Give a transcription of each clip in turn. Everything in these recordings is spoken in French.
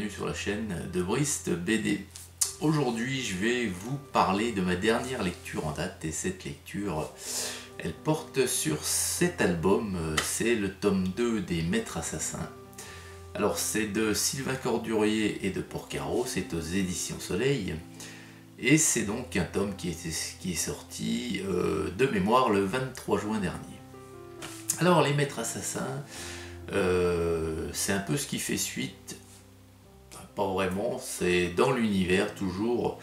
bienvenue sur la chaîne de Brist BD. Aujourd'hui je vais vous parler de ma dernière lecture en date et cette lecture elle porte sur cet album, c'est le tome 2 des Maîtres Assassins. Alors c'est de Sylvain Cordurier et de Porcaro, c'est aux éditions Soleil et c'est donc un tome qui est sorti de mémoire le 23 juin dernier. Alors les Maîtres Assassins, c'est un peu ce qui fait suite, pas vraiment, c'est dans l'univers toujours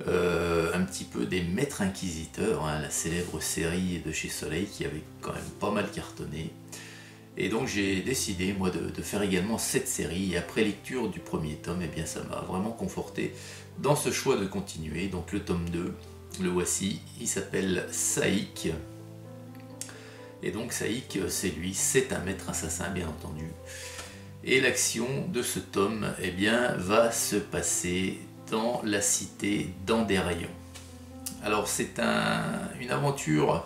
un petit peu des Maîtres Inquisiteurs, hein, la célèbre série de chez Soleil qui avait quand même pas mal cartonné. Et donc j'ai décidé moi de faire également cette série et après lecture du premier tome, eh bien ça m'a vraiment conforté dans ce choix de continuer. Donc le tome 2, le voici, il s'appelle Saïk. Et donc Saïk, c'est lui, c'est un maître assassin bien entendu. Et l'action de ce tome eh bien, va se passer dans la cité d'Andérion. Alors c'est une aventure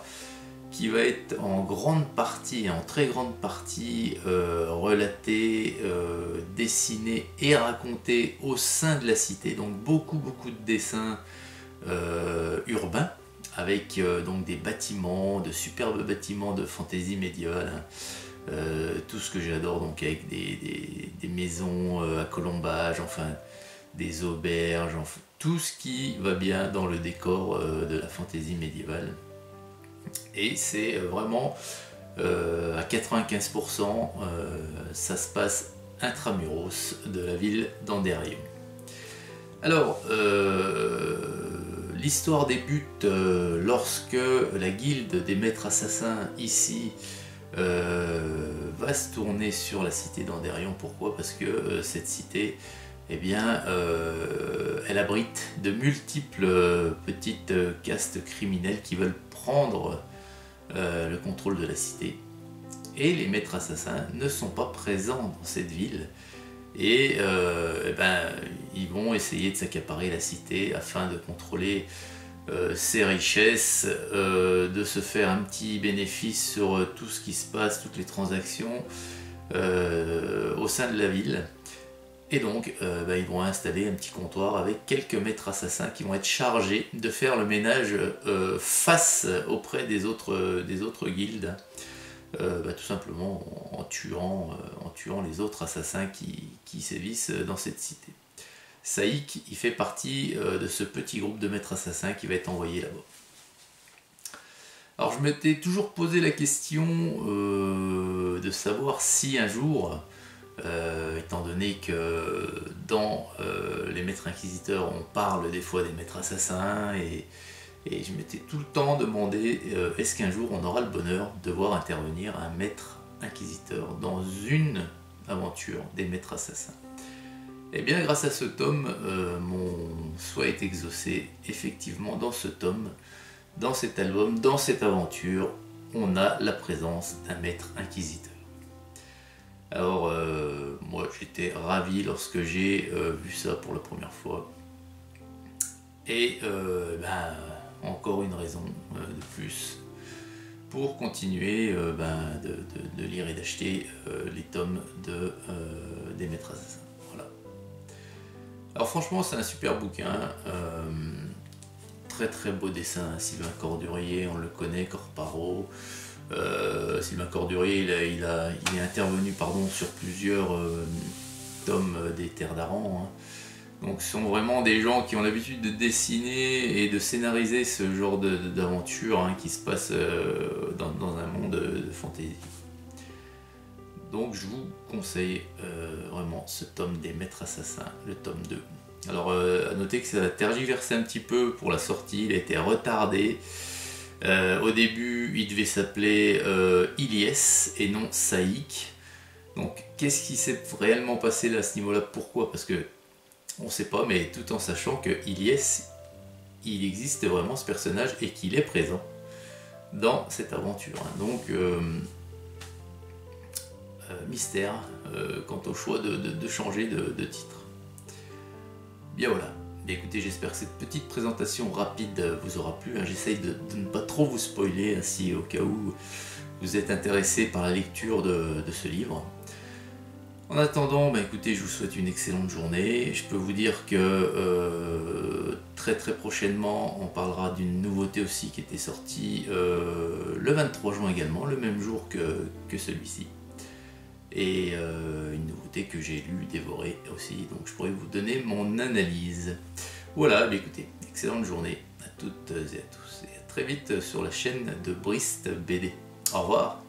qui va être en grande partie, en très grande partie relatée, dessinée et racontée au sein de la cité. Donc beaucoup de dessins urbains, avec donc des bâtiments, de superbes bâtiments de fantaisie médiévale, hein. Tout ce que j'adore, donc avec des maisons à colombage, enfin des auberges, enfin, tout ce qui va bien dans le décor de la fantaisie médiévale. Et c'est vraiment à 95%, ça se passe intramuros de la ville d'Andérion. Alors, l'histoire débute lorsque la guilde des maîtres assassins ici va se tourner sur la cité d'Andérion. Pourquoi? Parce que cette cité, eh bien, elle abrite de multiples petites castes criminelles qui veulent prendre le contrôle de la cité. Et les maîtres assassins ne sont pas présents dans cette ville. Et eh ben, ils vont essayer de s'accaparer la cité afin de contrôler ses richesses, de se faire un petit bénéfice sur tout ce qui se passe, toutes les transactions au sein de la ville. Et donc ben, ils vont installer un petit comptoir avec quelques maîtres assassins qui vont être chargés de faire le ménage face auprès des autres guildes. Tout simplement en tuant les autres assassins qui sévissent dans cette cité. Saïk, il fait partie de ce petit groupe de maîtres assassins qui va être envoyé là-bas. Alors je m'étais toujours posé la question de savoir si un jour, étant donné que dans les maîtres inquisiteurs on parle des fois des maîtres assassins et je m'étais tout le temps demandé est-ce qu'un jour on aura le bonheur de voir intervenir un maître inquisiteur dans une aventure des maîtres assassins. Et bien grâce à ce tome, mon souhait est exaucé. Effectivement dans ce tome, dans cet album, dans cette aventure, on a la présence d'un maître inquisiteur. Alors moi j'étais ravi lorsque j'ai vu ça pour la première fois. Et encore une raison de plus pour continuer de lire et d'acheter les tomes des Maîtres Assassins. Voilà. Alors franchement c'est un super bouquin, très beau dessin, Sylvain Cordurier, on le connaît, Porcaro. Sylvain Cordurier il est intervenu sur plusieurs tomes des Terres d'Aran, hein. Donc ce sont vraiment des gens qui ont l'habitude de dessiner et de scénariser ce genre d'aventure, hein, qui se passe dans un monde de fantaisie. Donc je vous conseille vraiment ce tome des Maîtres Assassins, le tome 2. Alors à noter que ça a tergiversé un petit peu pour la sortie, il a été retardé. Au début il devait s'appeler Ilyes et non Saïk. Donc qu'est-ce qui s'est réellement passé là, à ce niveau-là? Pourquoi? Parce que on ne sait pas, mais tout en sachant que Ilyes, il existe vraiment ce personnage et qu'il est présent dans cette aventure. Donc, mystère quant au choix de changer de titre. Bien voilà. Bien, écoutez, j'espère que cette petite présentation rapide vous aura plu. J'essaye de ne pas trop vous spoiler, si au cas où vous êtes intéressé par la lecture de ce livre. En attendant, bah écoutez, je vous souhaite une excellente journée. Je peux vous dire que très prochainement, on parlera d'une nouveauté aussi qui était sortie le 23 juin également, le même jour que celui-ci. Et une nouveauté que j'ai lue, dévorée aussi, donc je pourrais vous donner mon analyse. Voilà, bah écoutez, excellente journée à toutes et à tous, et à très vite sur la chaîne de Brist BD. Au revoir.